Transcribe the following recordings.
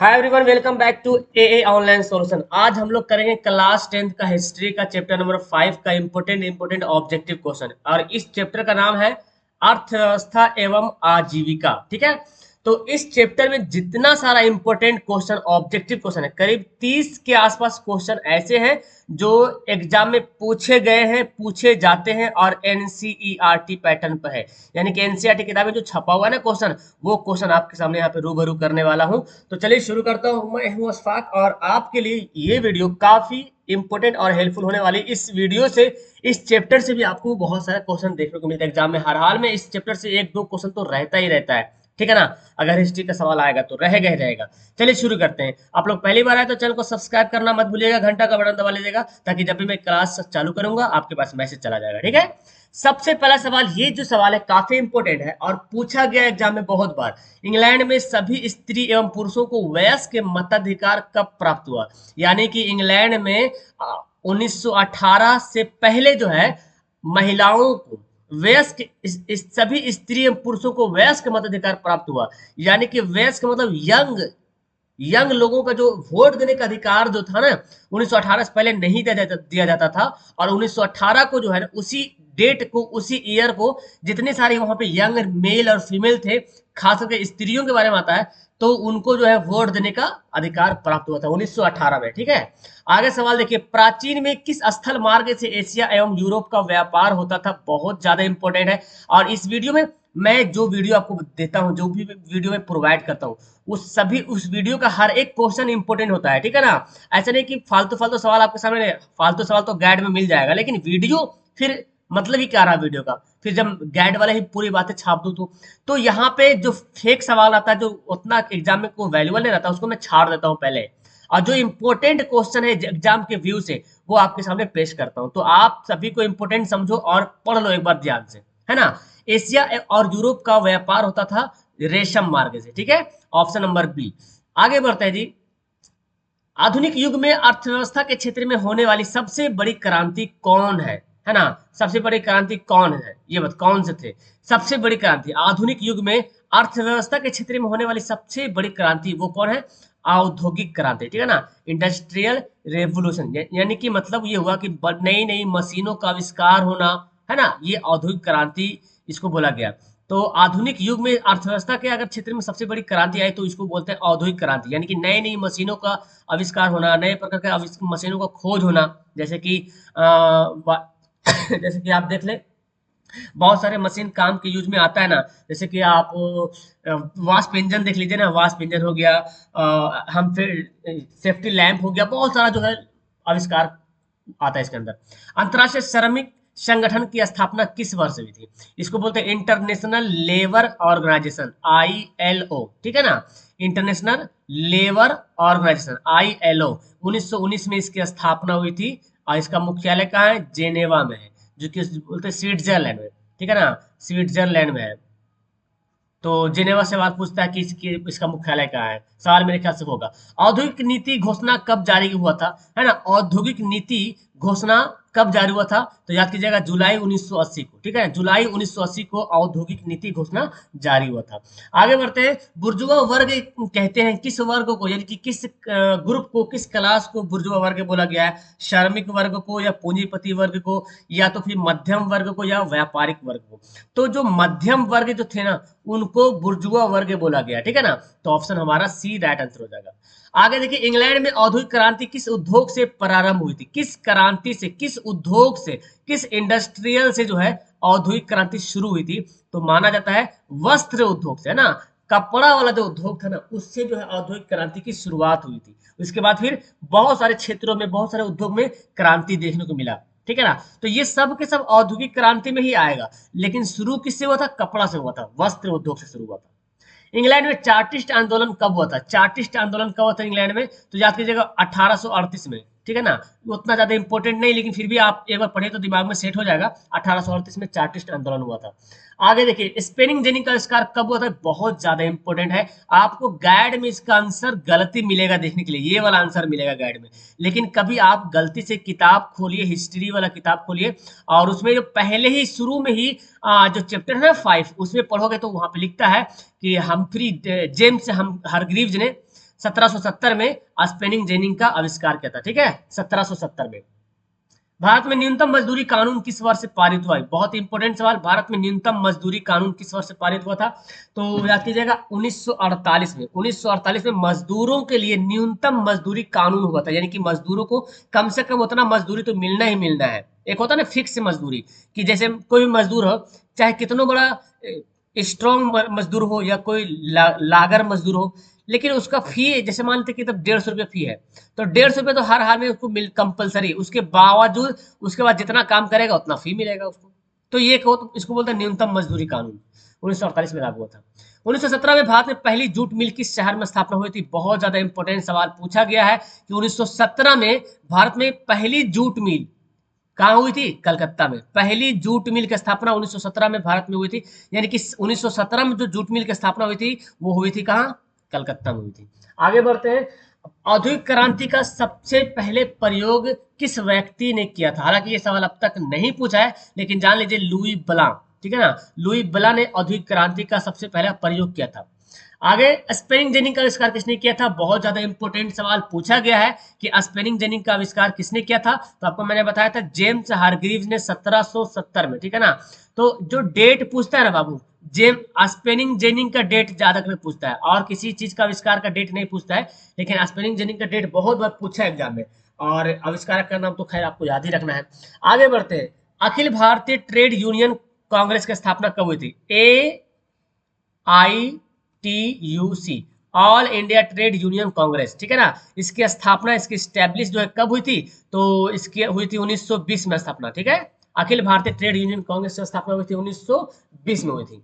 Hi everyone, welcome back to a online solution. आज हम लोग करेंगे क्लास 10th का हिस्ट्री का चैप्टर नंबर 5 का इंपोर्टेंट ऑब्जेक्टिव क्वेश्चन। और इस चैप्टर का नाम है अर्थव्यवस्था एवं आजीविका। ठीक है, तो इस चैप्टर में जितना सारा इंपोर्टेंट क्वेश्चन ऑब्जेक्टिव क्वेश्चन है, करीब 30 के आसपास क्वेश्चन ऐसे हैं जो एग्जाम में पूछे गए हैं, पूछे जाते हैं और एनसीईआरटी पैटर्न पर है। यानी कि एनसीईआरटी किताब में जो छपा हुआ है ना क्वेश्चन, वो क्वेश्चन आपके सामने यहाँ पे रूबरू करने वाला हूँ। तो चलिए शुरू करता हूँ। मैं हूँ अशफाक और आपके लिए ये वीडियो काफी इंपोर्टेंट और हेल्पफुल होने वाली। इस वीडियो से, इस चैप्टर से भी आपको बहुत सारे क्वेश्चन देखने को मिलता है एग्जाम में। हर हाल में इस चैप्टर से एक दो क्वेश्चन तो रहता ही रहता है। ठीक है ना, अगर हिस्ट्री का सवाल आएगा तो रहेगा ही रहेगा। चलिए शुरू करते हैं। आप लोग पहली बार आए तो चैनल को सब्सक्राइब करना मत भूलिएगा, घंटा का बटन दबा लीजिएगा ताकि जब भी मैं क्लास चालू करूंगा आपके पास मैसेज चला जाएगा। ठीक है, सबसे पहला सवाल, ये जो सवाल है काफी इंपोर्टेंट है और पूछा गया एग्जाम में बहुत बार। इंग्लैंड में सभी स्त्री एवं पुरुषों को वयस्क मताधिकार कब प्राप्त हुआ? यानी कि इंग्लैंड में 1918 से पहले जो है महिलाओं को वयस्क सभी स्त्री एवं पुरुषों को वयस्क मताधिकार प्राप्त हुआ। यानी कि वयस्क मतलब यंग यंग लोगों का जो वोट देने का अधिकार जो था ना, 1918 से पहले नहीं दिया जाता था। और 1918 को जो है ना, उसी डेट को, उसी ईयर को जितने सारे वहां पे यंग मेल और फीमेल थे, खास करके स्त्रियों के बारे में आता है, तो उनको जो है वोट देने का अधिकार प्राप्त हुआ था 1918 में। ठीक है, आगे सवाल देखिए, प्राचीन में किस स्थल मार्ग से एशिया एवं यूरोप का व्यापार होता था? बहुत ज्यादा इंपॉर्टेंट है। और इस वीडियो में मैं जो वीडियो आपको देता हूं, जो भी वीडियो में प्रोवाइड करता हूं, उस वीडियो का हर एक क्वेश्चन इंपॉर्टेंट होता है। ठीक है ना, ऐसा नहीं कि फालतू फालतू सवाल आपके सामने, फालतू सवाल तो गाइड में मिल जाएगा, लेकिन वीडियो फिर मतलब ही क्या रहा वीडियो का, फिर जब गाइड वाले ही पूरी बातें छाप दूं तो यहाँ पे जो फेक सवाल आता है, जो उतना एग्जाम में को वैल्यूबल नहीं रहता, उसको मैं छाड़ देता हूँ पहले। और जो इंपॉर्टेंट क्वेश्चन है एग्जाम के व्यू से, वो आपके सामने पेश करता हूँ। तो आप सभी को इंपॉर्टेंट समझो और पढ़ लो एक बार ध्यान से, है ना। एशिया और यूरोप का व्यापार होता था रेशम मार्ग से। ठीक है, ऑप्शन नंबर बी। आगे बढ़ते हैं जी। आधुनिक युग में अर्थव्यवस्था के क्षेत्र में होने वाली सबसे बड़ी क्रांति कौन है ना। सबसे बड़ी क्रांति कौन है, ये बता कौन से थे सबसे बड़ी क्रांति आधुनिक युग में अर्थव्यवस्था के क्षेत्र में होने वाली सबसे बड़ी क्रांति, वो कौन है? औद्योगिक क्रांति। ठीक है ना, इंडस्ट्रियल रेवोल्यूशन। यानी कि मतलब ये हुआ कि नई नई मशीनों का आविष्कार होना, है ना, ये औद्योगिक क्रांति इसको बोला गया। तो आधुनिक युग में अर्थव्यवस्था के अगर क्षेत्र में सबसे बड़ी क्रांति आई तो इसको बोलते हैं औद्योगिक क्रांति। यानी कि नई नई मशीनों का आविष्कार होना, नए प्रकार के मशीनों का खोज होना। जैसे कि जैसे कि आप देख ले, बहुत सारे मशीन काम के यूज में आता है ना। जैसे कि आप वास्प इंजन देख लीजिए ना, वास्प इंजन हो गया, हम फिर सेफ्टी लैंप हो गया, बहुत सारा जो है आविष्कार आता है इसके अंदर। अंतर्राष्ट्रीय श्रमिक संगठन की स्थापना किस वर्ष हुई थी? इसको बोलते हैं इंटरनेशनल लेबर ऑर्गेनाइजेशन, ILO। ठीक है ना, इंटरनेशनल लेबर ऑर्गेनाइजेशन, ILO। 1919 में इसकी स्थापना हुई थी और इसका मुख्यालय कहाँ है? जेनेवा में है, जो कि बोलते हैं स्विट्जरलैंड में। ठीक है ना, स्विट्जरलैंड में है। तो जिनेवा सवाल पूछता है कि इसका मुख्यालय कहाँ है। सवाल मेरे ख्याल से होगा। औद्योगिक नीति घोषणा कब जारी हुआ था, है ना। औद्योगिक नीति घोषणा कब जारी हुआ था? तो याद कीजिएगा, जुलाई 1980 को। ठीक है, जुलाई 1980 को औद्योगिक नीति घोषणा जारी हुआ था। आगे बढ़ते हैं। बुर्जुआ वर्ग कहते हैं किस वर्ग को, यानी कि किस ग्रुप को, किस क्लास को बुर्जुआ वर्ग बोला गया है? श्रमिक वर्ग को, या पूंजीपति वर्ग को, या तो फिर मध्यम वर्ग को, या व्यापारिक वर्ग को? तो जो मध्यम वर्ग जो थे ना, उनको बुर्जुआ वर्ग बोला गया। ठीक है ना, तो ऑप्शन हमारा सी राइट आंसर हो जाएगा। आगे देखिए, इंग्लैंड में औद्योगिक क्रांति किस उद्योग से प्रारंभ हुई थी? किस क्रांति से, किस उद्योग से, किस इंडस्ट्रियल से जो है औद्योगिक क्रांति शुरू हुई थी? तो माना जाता है वस्त्र उद्योग से, है ना। कपड़ा वाला जो उद्योग था ना, उससे जो है औद्योगिक क्रांति की शुरुआत हुई थी। उसके बाद फिर बहुत सारे क्षेत्रों में, बहुत सारे उद्योग में क्रांति देखने को मिला। ठीक है ना, तो ये सब के सब औद्योगिक क्रांति में ही आएगा। लेकिन शुरू किससे हुआ था? कपड़ा से हुआ था, वस्त्र उद्योग से शुरू हुआ था। इंग्लैंड में चार्टिस्ट आंदोलन कब हुआ था? चार्टिस्ट आंदोलन कब हुआ था इंग्लैंड में? तो याद कीजिएगा 1838 में। ठीक है ना, उतना ज्यादा इंपॉर्टेंट नहीं, लेकिन फिर भी आप एक बार पढ़े तो दिमाग में सेट हो जाएगा। 1838 में चार्टिस्ट आंदोलन हुआ था। आगे देखिए, स्पेनिंग जेनी का आविष्कार कब हुआ था? बहुत ज्यादा इंपॉर्टेंट है। आपको गाइड में इसका आंसर गलती मिलेगा देखने के लिए, ये वाला आंसर मिलेगा गाइड में। लेकिन कभी आप गलती से किताब खोलिए, हिस्ट्री वाला किताब खोलिए, और उसमें जो पहले ही शुरू में ही जो चैप्टर है ना 5, उसमें पढ़ोगे तो वहां पे लिखता है कि हम्फ्री जेम्स हम हरग्रीव्स ने 1770 में स्पेनिंग जेनिंग का आविष्कार किया था, ठीक है, 1770 में। भारत में न्यूनतम मजदूरी कानून किस वर्ष से पारित हुआ है? बहुत इंपॉर्टेंट सवाल। भारत में न्यूनतम मजदूरी कानून किस वर्ष से पारित हुआ था? तो याद कीजिएगा 1948 में। 1948 में मजदूरों के लिए न्यूनतम मजदूरी कानून हुआ था, यानी कि मजदूरों को कम से कम उतना मजदूरी तो मिलना ही मिलना है। एक होता है ना फिक्स मजदूरी, कि जैसे कोई भी मजदूर हो, चाहे कितना बड़ा स्ट्रॉन्ग मजदूर हो या कोई लागर मजदूर हो, लेकिन उसका फी जैसे मान लेते कि तब 150 रुपये फी है, तो 150 रुपये तो हर हाल में उसको मिल कंपलसरी, उसके बावजूद उसके बाद जितना काम करेगा उतना फी मिलेगा उसको। तो ये कहो तो इसको बोलते हैं न्यूनतम मजदूरी कानून, 1948 में लागू हुआ था। 1917 में भारत में पहली जूट मिल किस शहर में स्थापना हुई थी? बहुत ज्यादा इंपॉर्टेंट सवाल पूछा गया है कि 1917 में भारत में पहली जूट मिल कहाँ हुई थी? कलकत्ता में। पहली जूट मिल की स्थापना 1917 में भारत में हुई थी, यानी कि 1917 में जो जूट मिल की स्थापना हुई थी वो हुई थी कहाँ? कलकत्ता में हुई थी। आगे बढ़ते हैं। औद्योगिक क्रांति का सबसे पहले प्रयोग किस व्यक्ति ने किया था? हालांकि ये सवाल अब तक नहीं पूछा है, लेकिन जान लीजिए लुई ब्लां, ठीक है ना, लुई ब्लां ने औद्योगिक क्रांति का सबसे पहला प्रयोग किया था। आगे स्पेनिंग जेनिंग का आविष्कार किसने किया था? बहुत ज्यादा इंपॉर्टेंट सवाल पूछा गया है कि स्पेनिंग जेनिंग का आविष्कार किसने किया था? तो आपको मैंने बताया था जेम्स हारग्रीव्स ने 1770 में, ठीक है ना। तो जो डेट पूछता है ना बाबू, जेम स्पेनिंग जेनिंग का डेट ज्यादा कर पूछता है, और किसी चीज का आविष्कार का डेट नहीं पूछता है, लेकिन स्पेनिंग जेनिंग का डेट बहुत बार पूछा है एग्जाम में, और आविष्कारक का नाम तो खैर आपको याद ही रखना है। आगे बढ़ते हैं। अखिल भारतीय ट्रेड यूनियन कांग्रेस की स्थापना कब हुई थी? AITUC, all India trade union Congress, ठीक है ना। इसकी स्थापना, इसकी स्टैब्लिश जो है कब हुई थी? तो इसकी हुई थी 1920 में स्थापना, ठीक है। अखिल भारतीय ट्रेड यूनियन कांग्रेस की स्थापना हुई थी 1920 में हुई थी।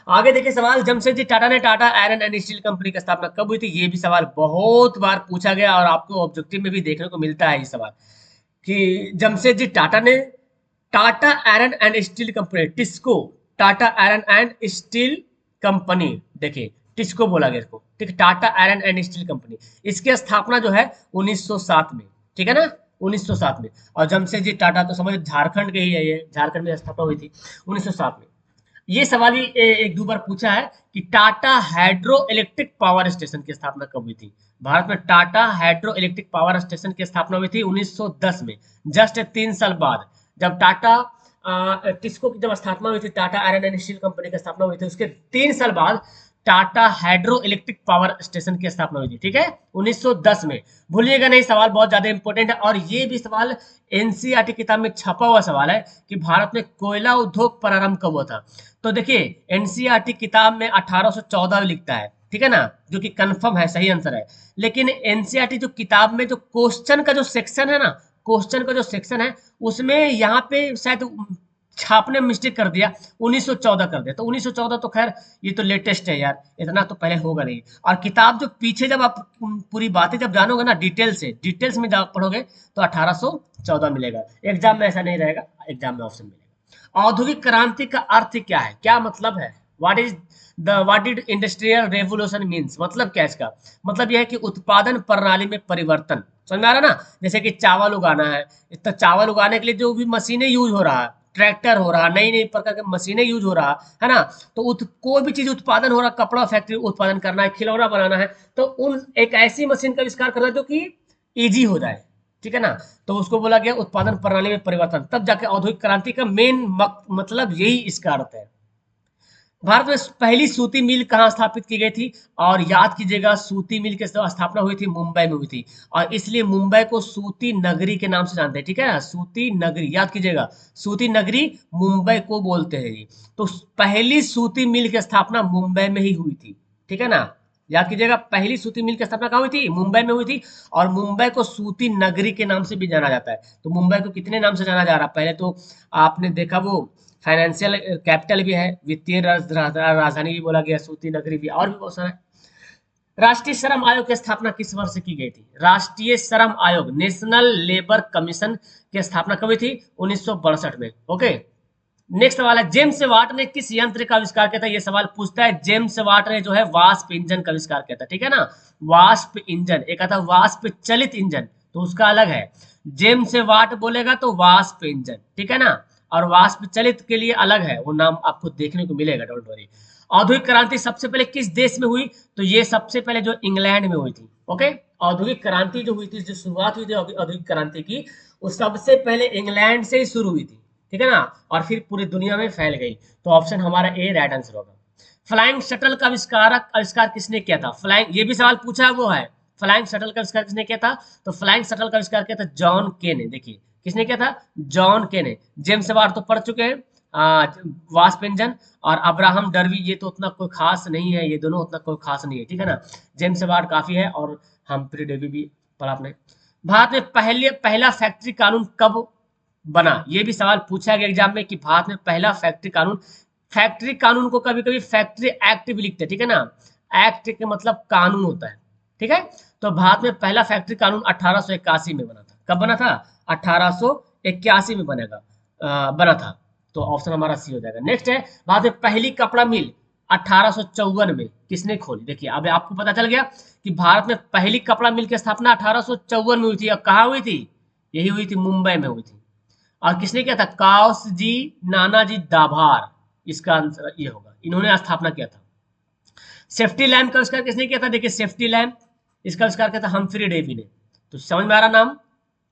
आगे देखिए सवाल, जमशेदजी टाटा ने Tata iron and steel company की स्थापना कब हुई थी? ये भी सवाल बहुत बार पूछा गया और आपको ऑब्जेक्टिव में भी देखने को मिलता है ये सवाल, कि जमशेदजी टाटा ने Tata iron and steel company, TISCO, Tata iron and steel company, देखिए टिस्को बोला गया इसको, ठीक है, Tata iron and steel company, इसकी स्थापना जो है 1907 में, ठीक है ना, 1907 में। और जमशेदजी टाटा तो समझ झारखंड के ही है, ये झारखंड में स्थापना हुई थी 1907 में। ये सवाल भी एक दो बार पूछा है कि Tata hydro electric power station की स्थापना कब हुई थी? भारत में Tata hydro electric power station की स्थापना हुई थी 1910 में, जस्ट 3 साल बाद। जब टाटा टिस्को की जब स्थापना हुई थी, Tata iron and steel company की स्थापना हुई थी, उसके 3 साल बाद Tata hydro electric power station की स्थापना हुई थी, ठीक है, 1910 में। भूलिएगा नहीं, सवाल बहुत ज्यादा इंपॉर्टेंट है, और ये भी सवाल एनसीईआरटी किताब में छपा हुआ सवाल है कि भारत में कोयला उद्योग प्रारंभ कब हुआ था। तो देखिए एनसीईआरटी किताब में 1814 लिखता है, ठीक है ना, जो कि कंफर्म है, सही आंसर है। लेकिन एनसीईआरटी जो किताब में जो क्वेश्चन का जो सेक्शन है ना, क्वेश्चन का जो सेक्शन है, उसमें यहाँ पे शायद छापने में मिस्टेक कर दिया, 1914 कर दिया। तो 1914 तो खैर ये तो लेटेस्ट है यार, इतना तो पहले होगा नहीं। और किताब जो पीछे जब आप पूरी बातें जब जानोगे ना डिटेल से, डिटेल्स में जब पढ़ोगे तो 1814 मिलेगा। एग्जाम में ऐसा नहीं रहेगा, एग्जाम में ऑप्शन मिलेगा। औद्योगिक क्रांति का अर्थ क्या है, क्या मतलब है? What did industrial revolution means, मतलब क्या है इसका? मतलब यह है कि उत्पादन प्रणाली में परिवर्तन। समझ में आ रहा है ना? जैसे कि चावल उगाना है, तो चावल उगाने के लिए जो भी मशीनें यूज हो रहा है, ट्रैक्टर हो रहा, नई नई प्रकार के मशीनें यूज हो रहा है ना, तो कोई भी चीज उत्पादन हो रहा, कपड़ा फैक्ट्री उत्पादन करना है, खिलौना बनाना है, तो उन एक ऐसी मशीन का आविष्कार करना है जो कि इजी हो जाए, ठीक है ना। तो उसको बोला गया उत्पादन प्रणाली में परिवर्तन। तब जाके औद्योगिक क्रांति का मेन मतलब यही इसका अर्थ है। भारत में पहली सूती मिल कहाँ स्थापित की गई थी? और याद कीजिएगा सूती मिल की स्थापना हुई थी मुंबई में हुई थी, और इसलिए मुंबई को सूती नगरी के नाम से जानते हैं, ठीक है ना, सूती नगरी, याद कीजिएगा, सूती नगरी मुंबई को बोलते हैं ये। तो पहली सूती मिल की स्थापना मुंबई में ही हुई थी, ठीक है ना, याद कीजिएगा, पहली सूती मिल की स्थापना कहाँ हुई थी? मुंबई में हुई थी, और मुंबई को सूती नगरी के नाम से भी जाना जाता है। तो मुंबई को कितने नाम से जाना जा रहा है? पहले तो आपने देखा वो फाइनेंशियल कैपिटल भी है, वित्तीय राजधानी भी बोला गया, सूती नगरी भी, और भी बहुत सारा है। राष्ट्रीय श्रम आयोग की स्थापना किस वर्ष की गई थी? राष्ट्रीय श्रम आयोग, नेशनल लेबर कमीशन की स्थापना कब हुई थी? 1962 में। ओके, नेक्स्ट सवाल है, जेम्स वाट ने किस यंत्र का आविष्कार किया था? ये सवाल पूछता है। जेम्स वाट ने जो है वाष्प इंजन का आविष्कार किया था, ठीक है ना, वाष्प इंजन। एक आता वाष्प चलित इंजन, तो उसका अलग है। जेम्स वाट बोलेगा तो वाष्प इंजन, ठीक है ना, और वाष्प चलित के लिए अलग है, वो नाम आपको देखने को मिलेगा, डोंट वरी। औद्योगिक क्रांति सबसे पहले किस देश में हुई? तो ये सबसे पहले जो इंग्लैंड में हुई थी। ओके, औद्योगिक क्रांति जो हुई थी, जो शुरुआत हुई थी औद्योगिक क्रांति की, वो सबसे पहले इंग्लैंड से ही शुरू हुई थी, ठीक है ना, और फिर पूरी दुनिया में फैल गई। तो ऑप्शन हमारा ए राइट आंसर होगा। फ्लाइंग शटल का आविष्कार किसने किया था? फ्लाइंग, ये भी सवाल पूछा वो है, फ्लाइंग शटल का आविष्कार किसने किया था? तो फ्लाइंग शटल का आविष्कार किया था जॉन के ने। देखिए किसने किया था? जॉन के ने। जेम्स वाट तो पढ़ चुके हैं, वास्प इंजन, और अब्राहम डर्वी ये तो उतना कोई खास नहीं है, ये दोनों उतना कोई खास नहीं है, ठीक है ना। जेम्स वाट काफी है, और हम्फ्री डेवी भी पढ़ा आपने। भारत में पहला फैक्ट्री कानून कब बना? ये भी सवाल पूछा गया एग्जाम में कि भारत में पहला फैक्ट्री कानून को कभी कभी फैक्ट्री एक्ट भी लिखते हैं, ठीक है ना। एक्ट के मतलब कानून होता है, ठीक है। तो भारत में पहला फैक्ट्री कानून 1881 में बना था। कब बना था? 1881 में बना था। तो ऑप्शन हमारा सी हो जाएगा। नेक्स्ट है, भारत में पहली कपड़ा मिल 1854 में किसने खोली? देखिए अब आपको पता चल गया कि भारत में पहली कपड़ा मिल की स्थापना 1854 में हुई थी। और कहाँ हुई थी? यही हुई थी, मुंबई में हुई थी। और किसने किया था? काउसजी नानाजी दाभार, इसका आंसर ये होगा, इन्होंने स्थापना किया था। सेफ्टी लैम्प का आविष्कार किसने किया था? देखिए सेफ्टी लैम्प, इसका आविष्कार किया था हम्फ्री डेवी ने। तो समझ में आ रहा नाम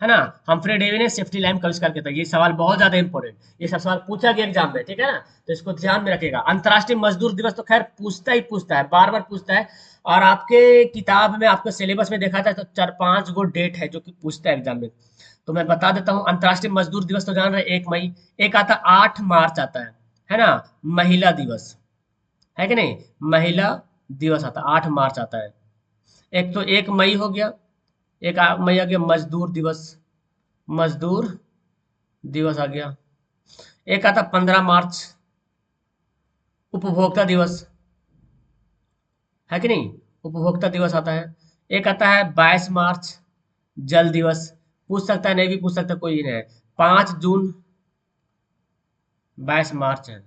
है ना, हम्फ्री डेवी ने सेफ्टी लैम्प का आविष्कार किया था। ये सवाल बहुत ज्यादा इंपॉर्टेंट, ये सब सवाल पूछा गया एग्जाम में, ठीक है ना, तो इसको ध्यान में रखिएगा। अंतर्राष्ट्रीय मजदूर दिवस तो खैर पूछता है, बार बार पूछता है, और आपके किताब में, आपके सिलेबस में देखा था तो 4-5 गो डेट है जो कि पूछता है एग्जाम में। तो मैं बता देता हूँ, अंतर्राष्ट्रीय मजदूर दिवस तो जान रहे 1 मई, एक आता 8 मार्च आता है ना, महिला दिवस है कि नहीं, महिला दिवस आता 8 मार्च आता है। एक तो 1 मई हो गया, 1 मई आ गया मजदूर दिवस आ गया। एक आता 15 मार्च, उपभोक्ता दिवस है कि नहीं, उपभोक्ता दिवस आता है। एक आता है 22 मार्च, जल दिवस। पूछ सकता है, नहीं भी पूछ सकता, कोई नहीं है। 5 जून, 22 मार्च है।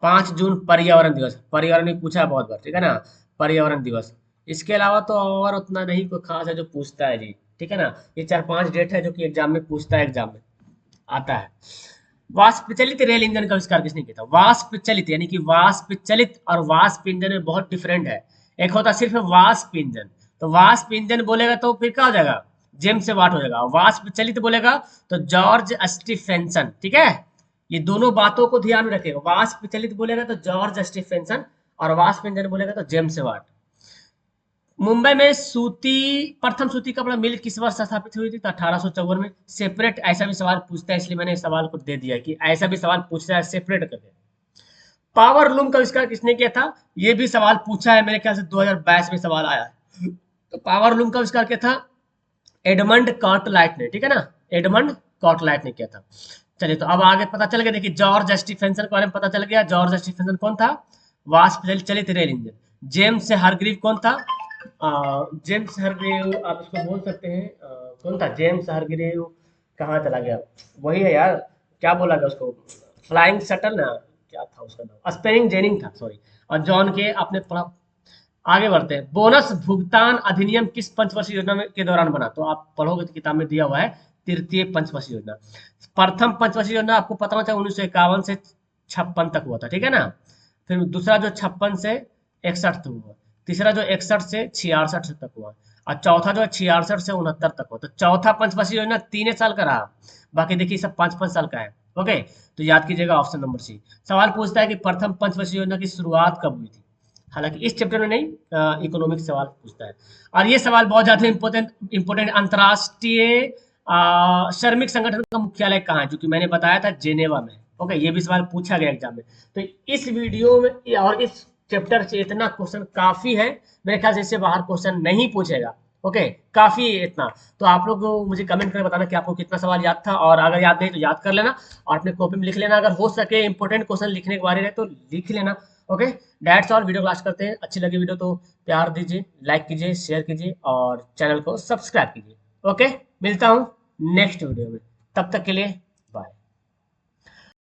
5 जून पर्यावरण दिवस, पर्यावरण भी पूछा है बहुत बार, ठीक है ना, पर्यावरण दिवस। इसके अलावा तो और उतना नहीं कोई खास है जो पूछता है जी, ठीक है ना। ये 4-5 डेट है जो कि एग्जाम में पूछता है, एग्जाम में आता है। वाष्प चलित रेल इंजन का आविष्कार किसने किया था? वाष्प चलित यानी कि वाष्प चलित और वाष्प इंजन में बहुत डिफरेंट है। एक होता सिर्फ वाष्प इंजन, तो वाष्प इंजन बोलेगा तो फिर क्या हो जाएगा? जेम्स वाट हो जाएगा। वाष्प चलित बोलेगा तो जॉर्ज स्टीफेंसन, ठीक है। ये दोनों बातों को ध्यान में रखेगा। वाष्प चलित बोलेगा तो जॉर्ज स्टीफेंसन, और वाष्प इंजन बोलेगा तो जेम्स वाट। मुंबई में प्रथम सूती कपड़ा मिल किस वर्ष स्थापित हुई थी? तो 1854 में। सेपरेट ऐसा भी सवाल पूछता है, इसलिए मैंने इस सवाल को दे दिया कि ऐसा भी सवाल पूछता है सेपरेट करके। पावर लूम का आविष्कार किसने किया था? ये भी सवाल पूछा है, मेरे ख्याल से 2022 में सवाल आया है। तो पावर लूम का आविष्कार किया था एडमंड कॉर्टलाइट ने, ठीक है ना, एडमंड कॉर्टलाइट ने किया था। चलिए तो अब आगे पता चल गया, देखिए जॉर्ज स्टीफेंसन के बारे में पता चल गया। जॉर्ज स्टीफेंसन कौन था? वाष्प चलित रेल इंजन। जेम्स हारग्रीव कौन था? जेम्स हारग्रीव आप इसको बोल सकते हैं, कौन था जेम्स हारग्रीव? कहाँ चला गया? वही है यार, क्या बोला गया उसको, फ्लाइंग शटल ना, क्या था उसका नाम, स्पेनिंग जेनिंग था, सॉरी। और जॉन के आपने पढ़ा। आगे बढ़ते हैं। बोनस भुगतान अधिनियम किस पंचवर्षीय योजना के दौरान बना? तो आप पढ़ोगे तो किताब में दिया हुआ है, तृतीय पंचवर्षीय योजना। प्रथम पंचवर्षीय योजना आपको पता होना चाहिए 1951 से 56 तक हुआ था, ठीक है ना। फिर दूसरा जो 56 से 61 तक हुआ, तीसरा जो 61 से 66 तक हुआ, और चौथा जो 66 से 69 तक हुआ। तो चौथा पंचवर्षीय योजना 3 साल का रहा, बाकी देखिए सब 5-5 साल का है। ओके, तो याद कीजिएगा ऑप्शन नंबर सी। सवाल पूछता है कि प्रथम पंचवर्षीय योजना की शुरुआत कब हुई थी? हालांकि इस चैप्टर में नहीं, इकोनॉमिक सवाल पूछता है। और ये सवाल बहुत ज्यादा इंपोर्टेंट, अंतर्राष्ट्रीय श्रमिक संगठन का मुख्यालय कहाँ है? जो कि मैंने बताया था जेनेवा में। ओके, ये भी सवाल पूछा गया एग्जाम में। तो इस वीडियो में और इस चैप्टर से इतना क्वेश्चन काफी है, मेरे ख्याल से इससे बाहर क्वेश्चन नहीं पूछेगा। ओके, काफी इतना। तो आप लोग मुझे कमेंट करके बताना कि आपको कितना सवाल याद था, और अगर याद नहीं तो याद कर लेना और अपने कॉपी में लिख लेना। अगर हो सके इंपोर्टेंट क्वेश्चन लिखने के बारे में तो लिख लेना। Okay, that's all. Video class करते हैं। अच्छी लगी वीडियो तो प्यार दीजिए, लाइक कीजिए, शेयर कीजिए और चैनल को सब्सक्राइब कीजिए। ओके, मिलता हूँ नेक्स्ट वीडियो में, तब तक के लिए